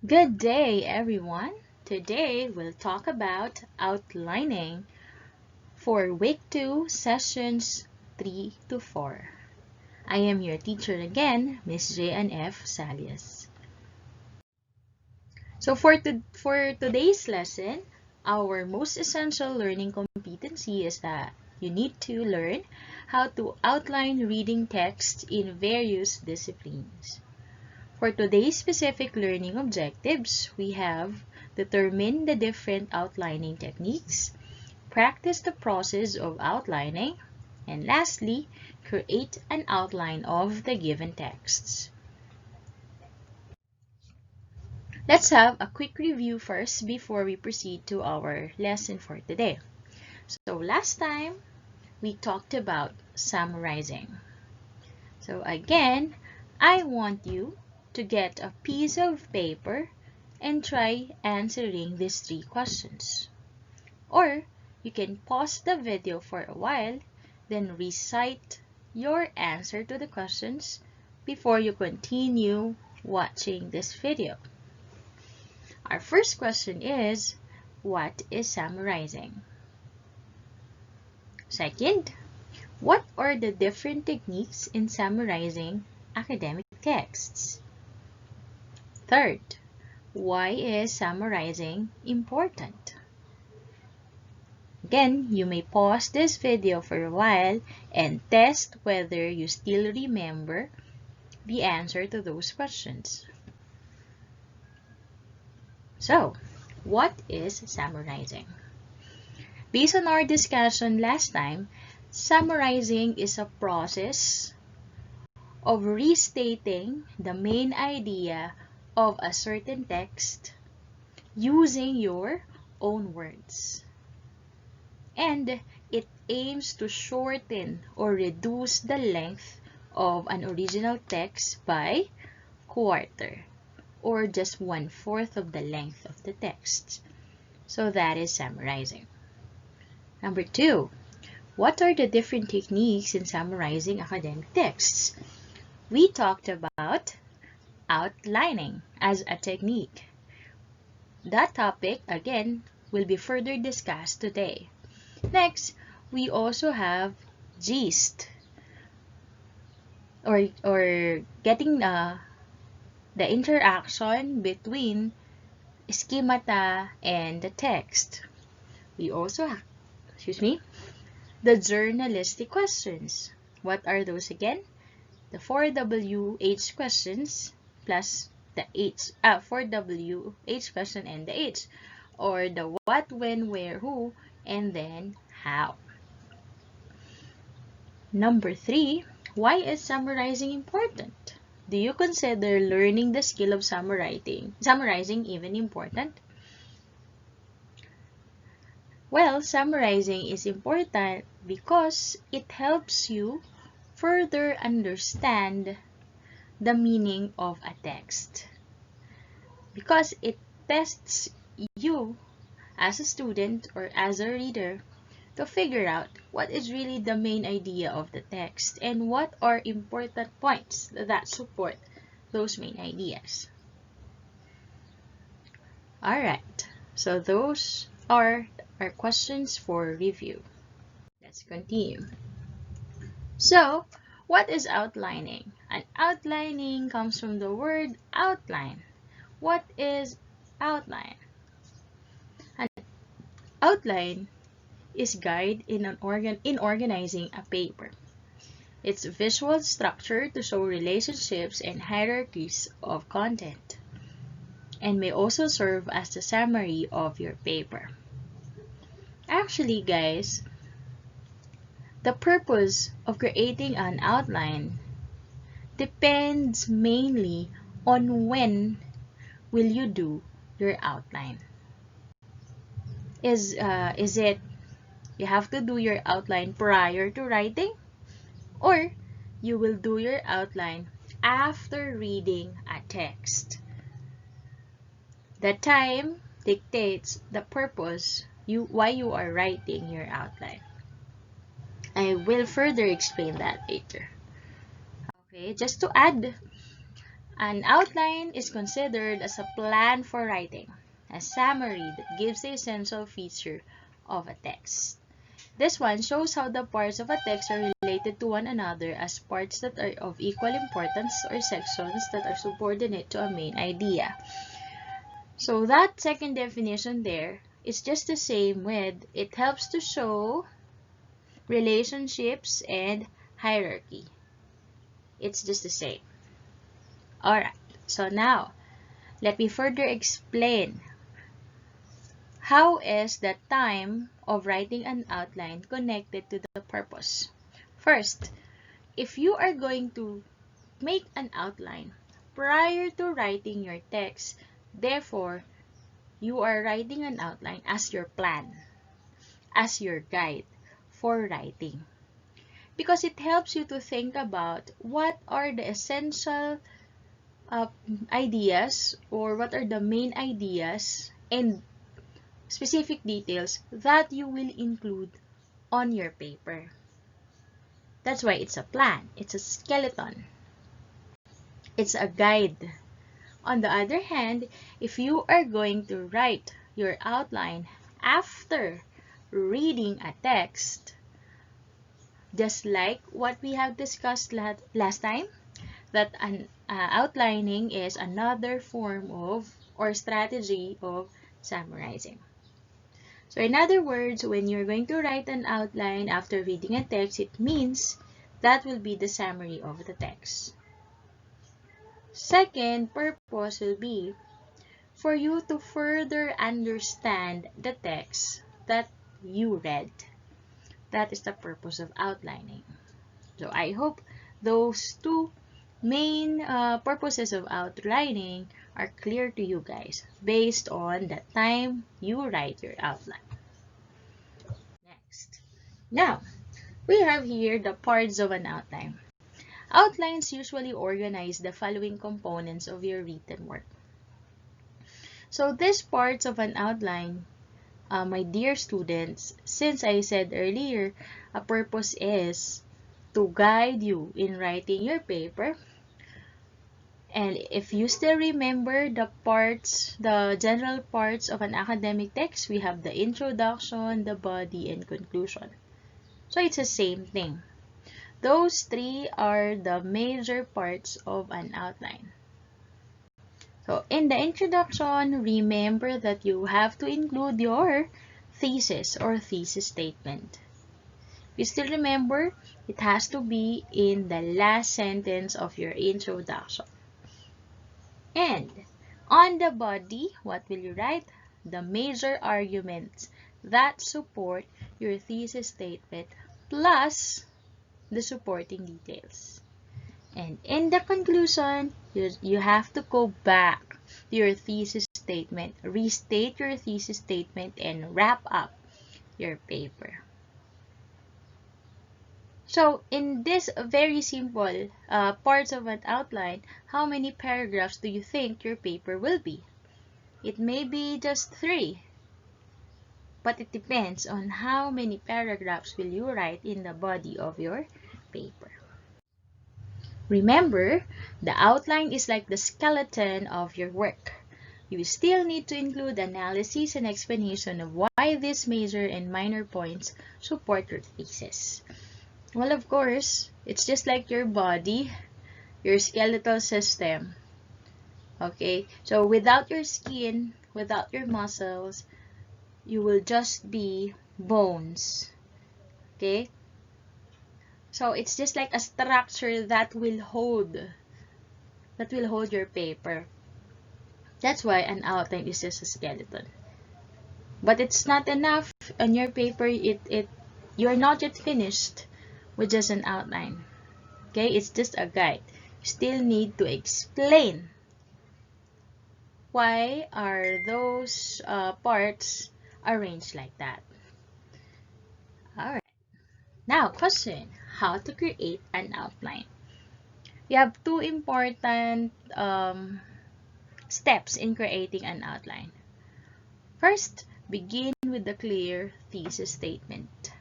Good day, everyone. Today we'll talk about outlining for week 2, sessions 3 to 4. I am your teacher again, Miss J&F Salias. So for today's lesson, our most essential learning competency is that you need to learn how to outline reading text in various disciplines. For today's specific learning objectives, we have determine the different outlining techniques, practice the process of outlining, and lastly, create an outline of the given texts. Let's have a quick review first before we proceed to our lesson for today. So last time, we talked about summarizing. So again, I want you to get a piece of paper and try answering these 3 questions. Or you can pause the video for a while, then recite your answer to the questions before you continue watching this video. Our first question is, what is summarizing? Second, what are the different techniques in summarizing academic texts? Third, why is summarizing important? Again, you may pause this video for a while and test whether you still remember the answer to those questions. So, what is summarizing? Based on our discussion last time, summarizing is a process of restating the main idea of a certain text using your own words. And it aims to shorten or reduce the length of an original text by quarter, or just 1/4 of the length of the text. So that is summarizing. Number 2, what are the different techniques in summarizing academic texts? We talked about outlining as a technique. That topic, again, will be further discussed today. Next, we also have gist, or getting the interaction between schemata and the text. We also have, the journalistic questions. What are those again? The 4WH questions plus the 4WH question and the H, or the what, when, where, who, and then how. Number 3, why is summarizing important? Do you consider learning the skill of summarizing even important? Well, summarizing is important because it helps you further understand the meaning of a text. Because it tests you as a student or as a reader to figure out what is really the main idea of the text and what are important points that support those main ideas. Alright, so those are our questions for review. Let's continue. So, what is outlining? An outlining comes from the word outline. What is outline? An outline is guide in organizing a paper. It's visual structure to show relationships and hierarchies of content, and may also serve as the summary of your paper. Actually, guys, the purpose of creating an outline depends mainly on when will you do your outline. Is it you have to do your outline prior to writing, or you will do your outline after reading a text? The time dictates the purpose why you are writing your outline. I will further explain that later. Okay, just to add, An outline is considered as a plan for writing, a summary that gives the essential feature of a text. This one shows how the parts of a text are related to one another as parts that are of equal importance or sections that are subordinate to a main idea. So that second definition there is just the same with it helps to show relationships and hierarchy. It's just the same. Alright, so now let me further explain how is the time of writing an outline connected to the purpose. First, if you are going to make an outline prior to writing your text, therefore, you are writing an outline as your plan, as your guide for writing. Because it helps you to think about what are the essential ideas or what are the main ideas and specific details that you will include on your paper. That's why it's a plan. It's a skeleton. It's a guide. On the other hand, if you are going to write your outline after reading a text, just like what we have discussed last time, that outlining is another form of or strategy of summarizing. So in other words, when you're going to write an outline after reading a text, it means that will be the summary of the text. Second purpose will be for you to further understand the text that you read. That is the purpose of outlining. So I hope those two main purposes of outlining are clear to you guys based on the time you write your outline. Next. Now, we have here the parts of an outline. Outlines usually organize the following components of your written work. So these parts of an outline, my dear students, since I said earlier, a purpose is to guide you in writing your paper. And if you still remember the parts, the general parts of an academic text, we have the introduction, the body, and conclusion. So it's the same thing. Those three are the major parts of an outline. So in the introduction, remember that you have to include your thesis or thesis statement. You still remember, it has to be in the last sentence of your introduction. And on the body, what will you write? The major arguments that support your thesis statement plus the supporting details. And in the conclusion, you have to go back to your thesis statement, restate your thesis statement, and wrap up your paper. So, in this very simple parts of an outline, how many paragraphs do you think your paper will be? It may be just 3, but it depends on how many paragraphs will you write in the body of your paper. Remember, the outline is like the skeleton of your work. You still need to include analysis and explanation of why these major and minor points support your thesis. Well, of course, it's just like your body, your skeletal system. Okay, so without your skin, without your muscles, you will just be bones. Okay, so it's just like a structure that will hold your paper. That's why an outline is just a skeleton. But it's not enough on your paper. You're not yet finished with just an outline. Okay, it's just a guide. You still need to explain why are those parts arranged like that. Alright. Now, question. How to create an outline. We have 2 important steps in creating an outline. First, begin with the clear thesis statement.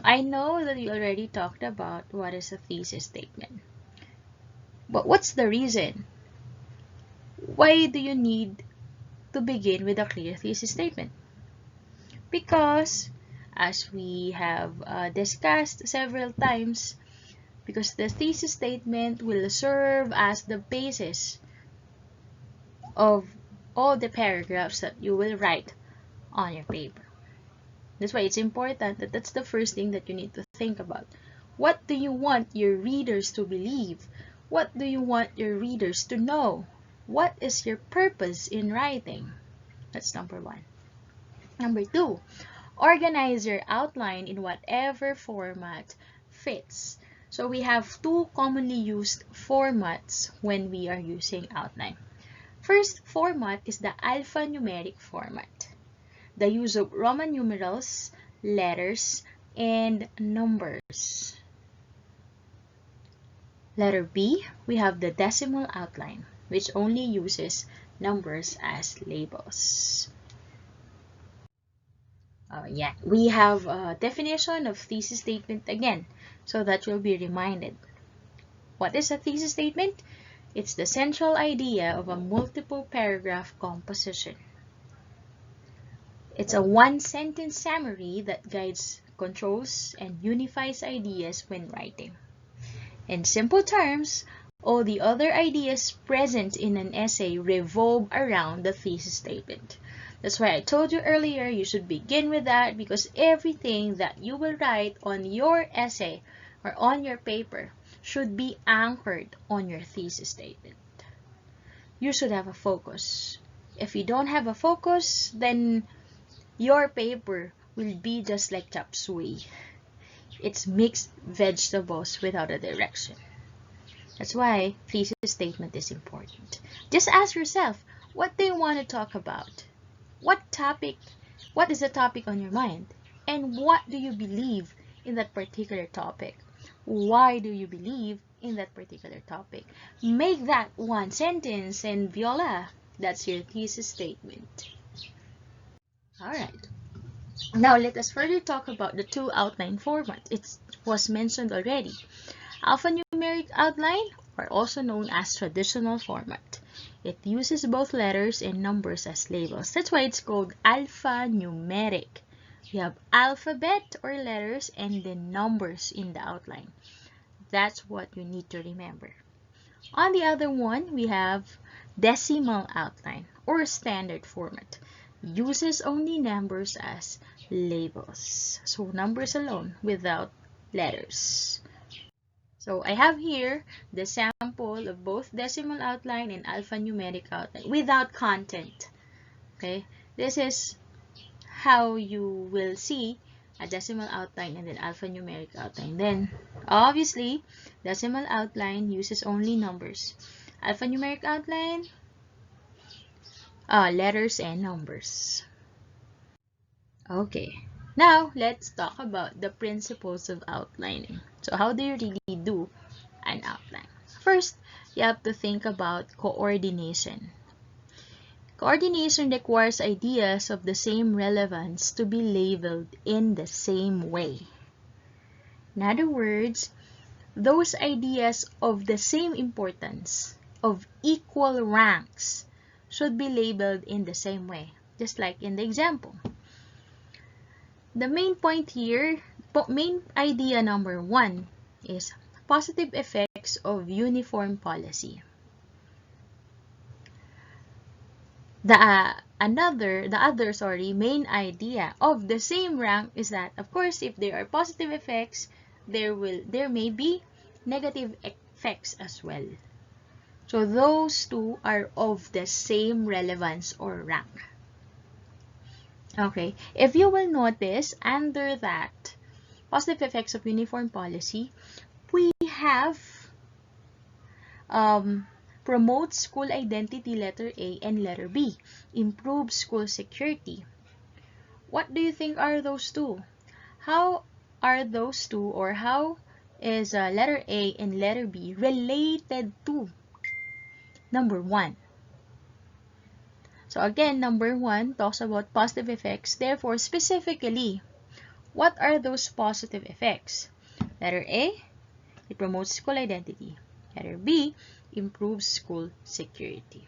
I know that you already talked about what is a thesis statement. But what's the reason Why do you need to begin with a clear thesis statement? Because, as we have discussed several times, because the thesis statement will serve as the basis of all the paragraphs that you will write on your paper. That's why it's important that that's the first thing that you need to think about. What do you want your readers to believe? What do you want your readers to know? What is your purpose in writing? That's number one. Number two, organize your outline in whatever format fits. So we have two commonly used formats when we are using outline. First format is the alphanumeric format. The use of Roman numerals, letters, and numbers. Letter B, we have the decimal outline, which only uses numbers as labels. We have a definition of thesis statement again, so that you'll be reminded. What is a thesis statement? It's the central idea of a multiple paragraph composition. It's a one-sentence summary that guides, controls, and unifies ideas when writing. In simple terms, all the other ideas present in an essay revolve around the thesis statement. That's why I told you earlier you should begin with that, because everything that you will write on your essay or on your paper should be anchored on your thesis statement. You should have a focus. If you don't have a focus, then your paper will be just like chop suey. It's mixed vegetables without a direction. That's why thesis statement is important. Just ask yourself, what do you want to talk about? What is the topic on your mind? And what do you believe in that particular topic? Why do you believe in that particular topic? Make that one sentence and voila, that's your thesis statement. Alright. Now let us further talk about the two outline formats. It was mentioned already. Alphanumeric outline, or also known as traditional format. It uses both letters and numbers as labels. That's why it's called alphanumeric. You have alphabet or letters and then numbers in the outline. That's what you need to remember. On the other one, we have decimal outline or standard format. Uses only numbers as labels. So numbers alone without letters. So I have here the sample of both decimal outline and alphanumeric outline without content. Okay, this is how you will see a decimal outline and then alphanumeric outline. Then obviously decimal outline uses only numbers. Alphanumeric outline, letters and numbers. Okay, now let's talk about the principles of outlining. So how do you really do an outline? First, you have to think about coordination. Coordination requires ideas of the same relevance to be labeled in the same way. In other words, those ideas of the same importance, of equal ranks, should be labeled in the same way, just like in the example. The main point here, main idea number one is positive effects of uniform policy. The other main idea of the same rank is that, of course, if there are positive effects, there may be negative effects as well. So those two are of the same relevance or rank. Okay, if you will notice, under that positive effects of uniform policy, we have promote school identity, letter A, and letter B. Improve school security. What do you think are those two? How are those two, or how is letter A and letter B related to number one? So again, number one talks about positive effects. Therefore, specifically, what are those positive effects? Letter A, it promotes school identity. Letter B, improves school security.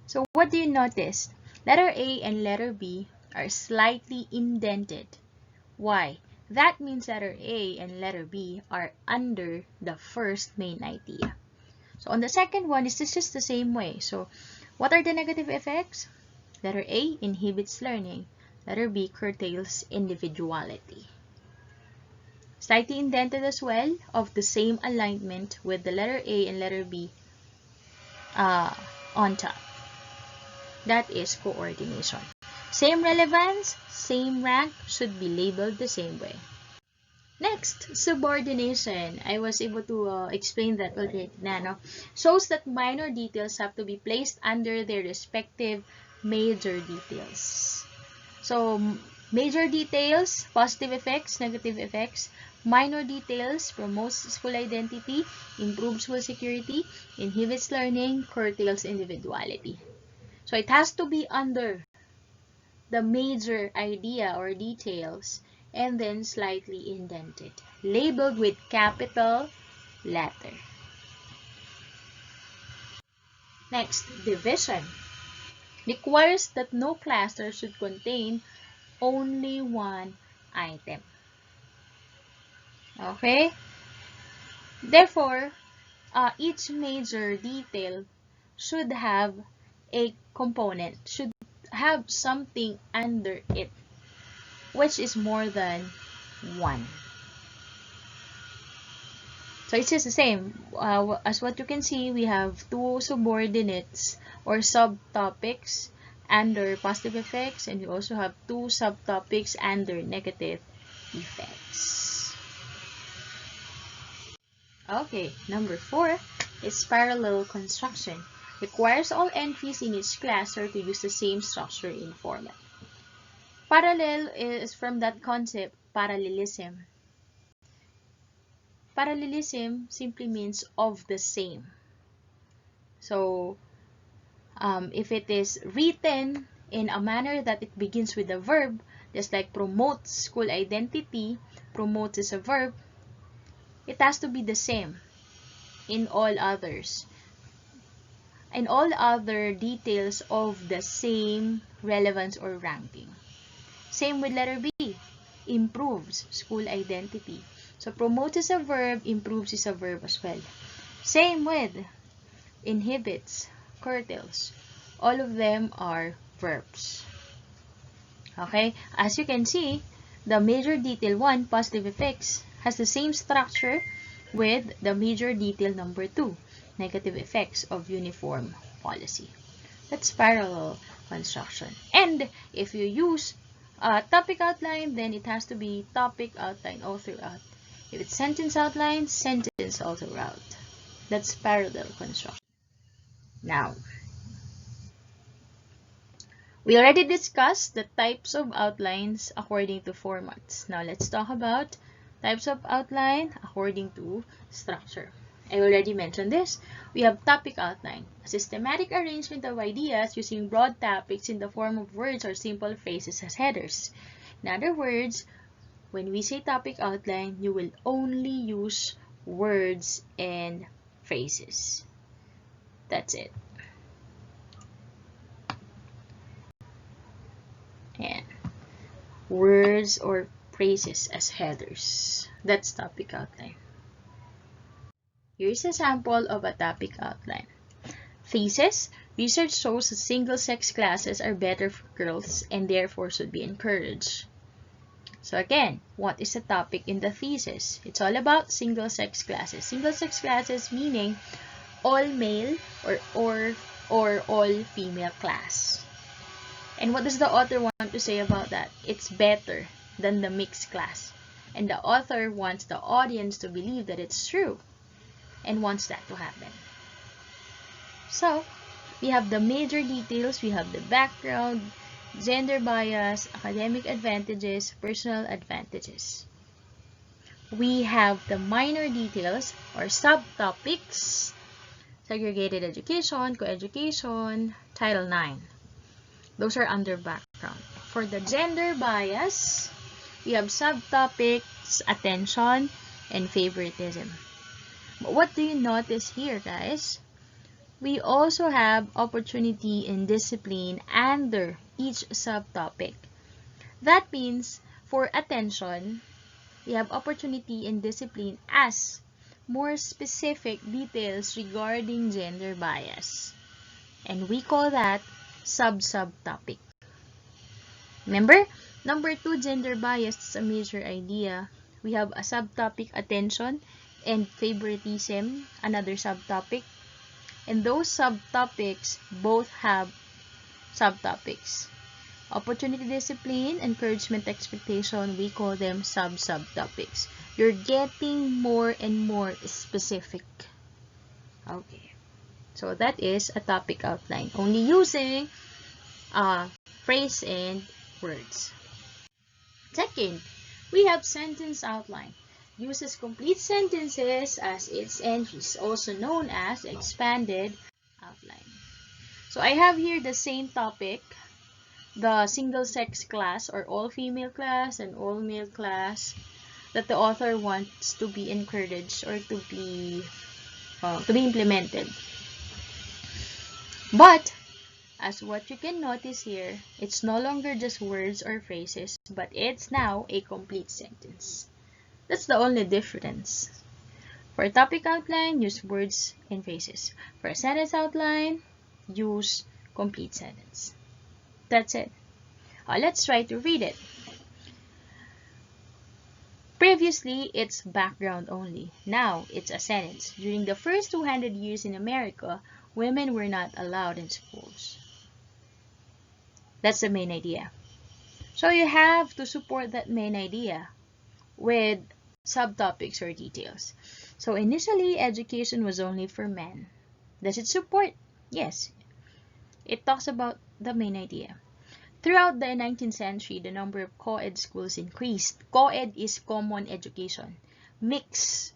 So what do you notice? Letter A and letter B are slightly indented. Why? That means letter A and letter B are under the first main idea. So on the second one, it's just the same way. So what are the negative effects? Letter A inhibits learning. Letter B curtails individuality. Slightly indented as well, of the same alignment with the letter A and letter B on top. That is coordination. Same relevance, same rank, should be labeled the same way. Next, subordination. I was able to explain that already. No? Shows that minor details have to be placed under their respective major details. So, major details, positive effects, negative effects. Minor details, promotes school identity, improves school security, inhibits learning, curtails individuality. So, it has to be under the major idea or details and then slightly indented, labeled with capital letter. Next, division. Requires that no cluster should contain only one item. Okay? Therefore, each major detail should have a component, should have something under it, which is more than one. So it's just the same. As what you can see, we have two subordinates or subtopics under positive effects, and we also have two subtopics under negative effects. Okay, number 4 is parallel construction. Requires all entries in each cluster to use the same structure in format. Parallel is from that concept, parallelism. Parallelism simply means of the same. So, if it is written in a manner that it begins with a verb, just like promotes school identity, promotes is a verb, it has to be the same in all others. In all other details of the same relevance or ranking. Same with letter B, improves school identity. So promotes is a verb, improves is a verb as well. Same with inhibits, curtails. All of them are verbs. Okay, as you can see, the major detail 1, positive effects, has the same structure with the major detail number 2, negative effects of uniform policy. That's parallel construction. And if you use topic outline, then it has to be topic outline all throughout. If it's sentence outline, sentence all throughout. That's parallel construction. Now, we already discussed the types of outlines according to formats. Now, let's talk about types of outline according to structure. I already mentioned this. We have topic outline, a systematic arrangement of ideas using broad topics in the form of words or simple phrases as headers. In other words, when we say topic outline, you will only use words and phrases. That's it. And words or phrases as headers. That's topic outline. Here's a sample of a topic outline. Thesis. Research shows that single-sex classes are better for girls and therefore should be encouraged. So again, what is the topic in the thesis? It's all about single-sex classes. Single-sex classes meaning all male or all female class. And what does the author want to say about that? It's better than the mixed class. And the author wants the audience to believe that it's true and wants that to happen. So, we have the major details, we have the background, gender bias, academic advantages, personal advantages. We have the minor details or subtopics, segregated education, coeducation, Title IX. Those are under background. For the gender bias, we have subtopics, attention, and favoritism. But what do you notice here, guys? we also have opportunity and discipline under each subtopic. That means for attention, we have opportunity and discipline as more specific details regarding gender bias. And we call that sub-subtopic. Remember, number 2, gender bias is a major idea. We have a subtopic, attention, and favoritism, another subtopic. And those subtopics both have subtopics. Opportunity, discipline, encouragement, expectation, we call them sub-subtopics. You're getting more and more specific. Okay. So that is a topic outline. Only using phrase and words. Second, we have sentence outline. Uses complete sentences as its entries, also known as expanded outline. So I have here the same topic, the single-sex class or all-female class and all-male class that the author wants to be encouraged or to be implemented. But as what you can notice here, it's no longer just words or phrases, but it's now a complete sentence. That's the only difference. For a topic outline, use words and phrases. For a sentence outline, use complete sentence. That's it. Let's try to read it. Previously, it's background only. Now, it's a sentence. During the first 200 years in America, women were not allowed in schools. That's the main idea. So you have to support that main idea with subtopics or details. So initially, education was only for men. Does it support? Yes. It talks about the main idea. Throughout the 19th century, the number of co-ed schools increased. Co-ed is common education, mixed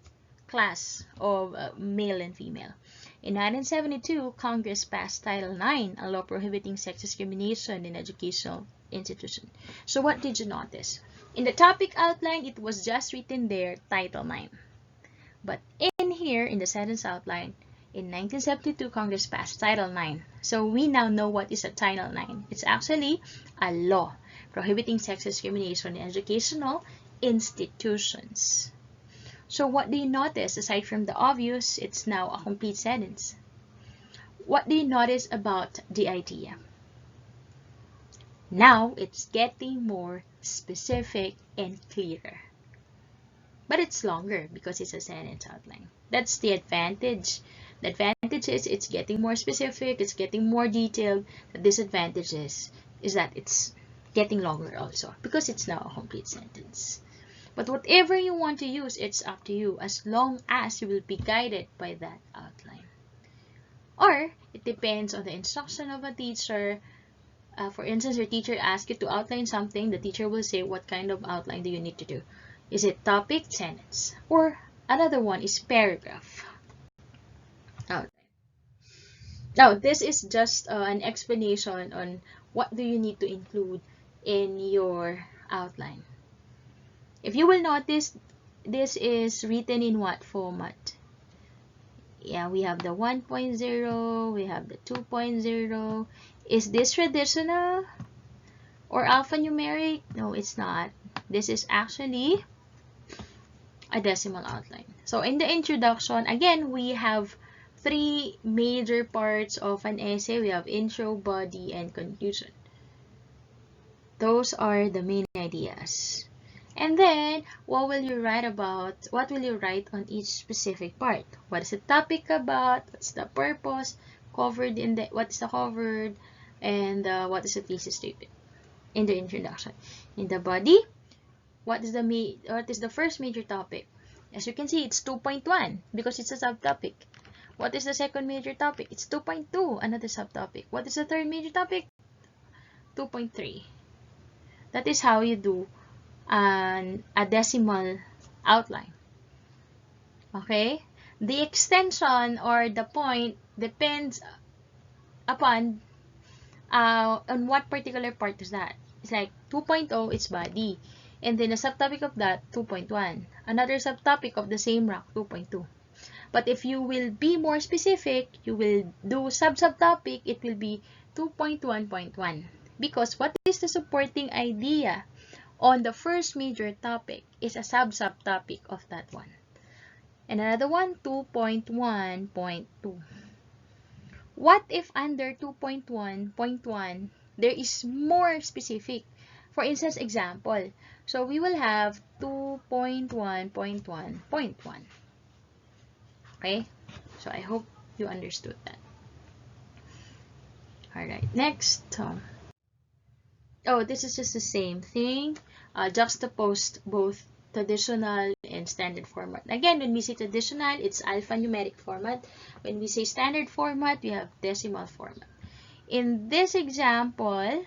class of male and female. In 1972, Congress passed Title IX, a law prohibiting sex discrimination in educational institutions. So what did you notice? In the topic outline, it was just written there, Title IX. But in here, in the sentence outline, in 1972, Congress passed Title IX. So we now know what is a Title IX. It's actually a law prohibiting sex discrimination in educational institutions. So what do you notice? Aside from the obvious, it's now a complete sentence. What do you notice about the idea? Now it's getting more specific and clearer. But it's longer because it's a sentence outline. That's the advantage. The advantage is it's getting more specific, it's getting more detailed. The disadvantage is that it's getting longer also because it's now a complete sentence. But whatever you want to use, it's up to you as long as you will be guided by that outline. Or it depends on the instruction of a teacher. For instance, your teacher asks you to outline something, the teacher will say, what kind of outline do you need to do? Is it topic, sentence? Or another one is paragraph. Now, this is just an explanation on what do you need to include in your outline. If you will notice, this is written in what format? Yeah, we have the 1.0, we have the 2.0. Is this traditional or alphanumeric? No, it's not. This is actually a decimal outline. So in the introduction, again, we have 3 major parts of an essay. We have intro, body, and conclusion. Those are the main ideas. And then, what will you write about? What will you write on each specific part? What is the topic about? What's the purpose? Covered in the what is the covered? And what is the thesis statement? In the introduction. In the body, what is the first major topic? As you can see, it's 2.1 because it's a subtopic. What is the second major topic? It's 2.2, another subtopic. What is the third major topic? 2.3. That is how you do a decimal outline. Okay? The extension or the point depends upon on what particular part is that. It's like 2.0, it's body. And then a subtopic of that, 2.1. Another subtopic of the same rank, 2.2. But if you will be more specific, you will do subtopic, it will be 2.1.1. Because what is the supporting idea on the first major topic is a subtopic of that one. And another one, 2.1.2. What if under 2.1.1, there is more specific? For instance, example. So we will have 2.1.1.1. Okay? So I hope you understood that. Alright, next. Oh, this is just the same thing. Juxtaposed both traditional and standard format. Again, when we say traditional, it's alphanumeric format. When we say standard format, we have decimal format. In this example,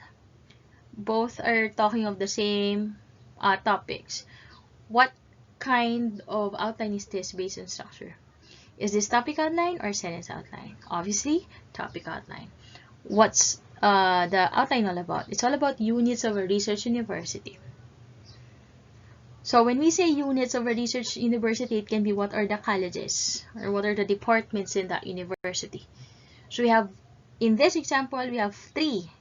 both are talking of the same topics. What kind of outline is this based on structure? Is this topic outline or sentence outline? Obviously, topic outline. What's the outline all about? It's all about units of a research university. So when we say units of a research university, it can be what are the colleges or what are the departments in that university. So we have, in this example, we have three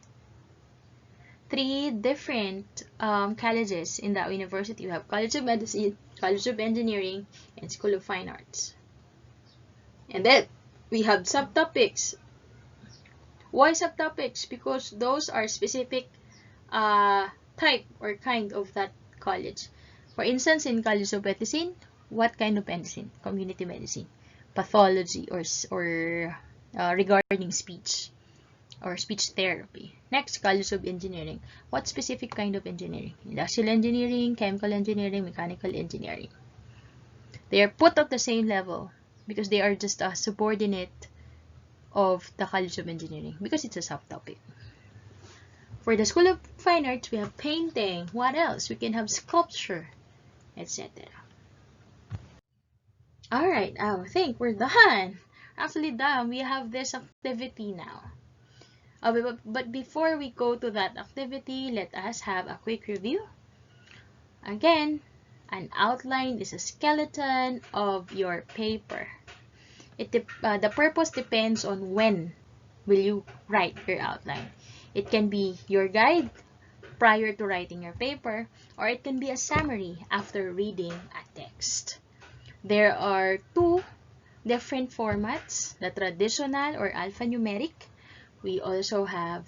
different colleges in that university. We have College of Medicine, College of Engineering, and School of Fine Arts. And then we have subtopics. Why subtopics? Because those are specific type or kind of that college. For instance, in College of Medicine, what kind of medicine? Community medicine, pathology, or regarding speech or speech therapy. Next, College of Engineering. What specific kind of engineering? Industrial engineering, chemical engineering, mechanical engineering. They are put at the same level because they are just a subordinate of the College of Engineering because it's a subtopic. For the School of Fine Arts, we have painting. What else? We can have sculpture, etc. Alright, I think we're done. Actually done. We have this activity now. But before we go to that activity, let us have a quick review. Again, an outline is a skeleton of your paper. The purpose depends on when will you write your outline. It can be your guide prior to writing your paper, or it can be a summary after reading a text. There are two different formats, the traditional or alphanumeric. We also have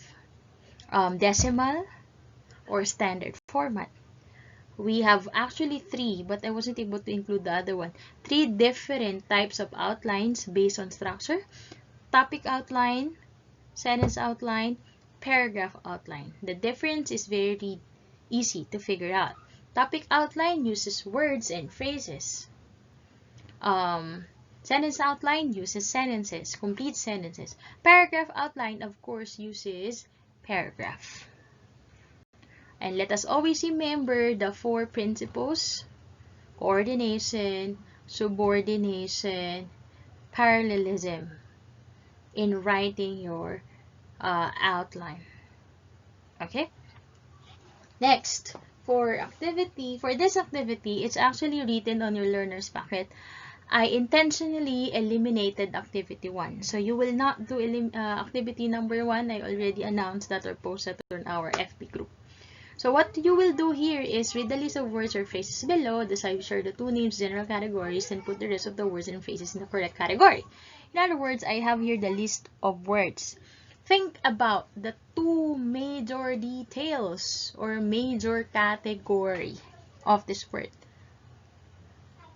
decimal or standard format. We have actually three, but I wasn't able to include the other one. Three different types of outlines based on structure. Topic outline, sentence outline, paragraph outline. The difference is very easy to figure out. Topic outline uses words and phrases. Sentence outline uses sentences, complete sentences. Paragraph outline, of course, uses paragraph. And let us always remember the four principles: coordination, subordination, parallelism in writing your outline. Okay? Next, for this activity, it's actually written on your learner's packet. I intentionally eliminated activity 1. So you will not do activity number 1. I already announced that or posted on our FB group. So what you will do here is read the list of words or phrases below, decide which are the two names, general categories, and put the rest of the words and phrases in the correct category. In other words, I have here the list of words. Think about the two major details or major category of this word.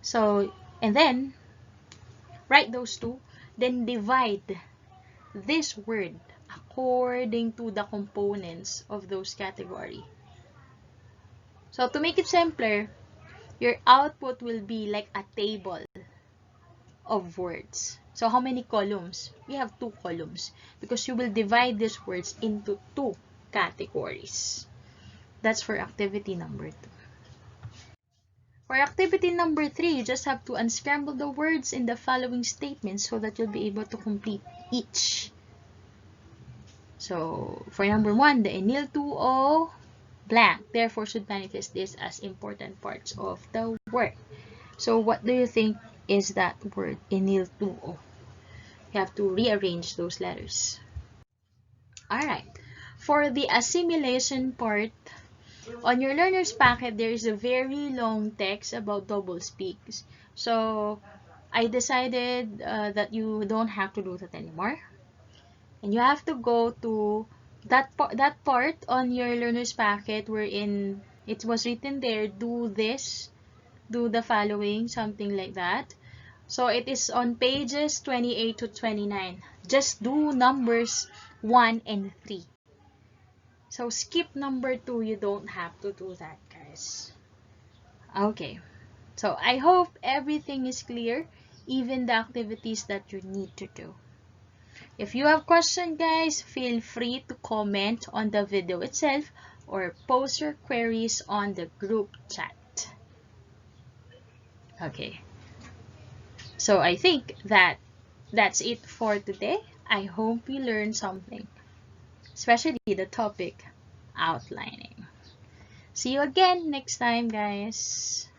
So, and then write those two, then divide this word according to the components of those categories. So to make it simpler, your output will be like a table of words. So how many columns? We have 2 columns because you will divide these words into 2 categories. That's for activity number 2. For activity number 3, you just have to unscramble the words in the following statements so that you'll be able to complete each. So for number 1, the enil 2o blank, therefore should manifest this as important parts of the work. So what do you think is that word, iniltuo. You have to rearrange those letters. Alright. For the assimilation part, on your learner's packet, there is a very long text about double speaks. So, I decided that you don't have to do that anymore. And you have to go to that part on your learner's packet wherein it was written there, do this, do the following, something like that. So it is on pages 28 to 29. Just do numbers 1 and 3. So skip number 2. You don't have to do that, guys. Okay. So I hope everything is clear, even the activities that you need to do. If you have questions, guys, feel free to comment on the video itself or post your queries on the group chat. Okay. So I think that's it for today. I hope you learned something, especially the topic outlining. See you again next time, guys.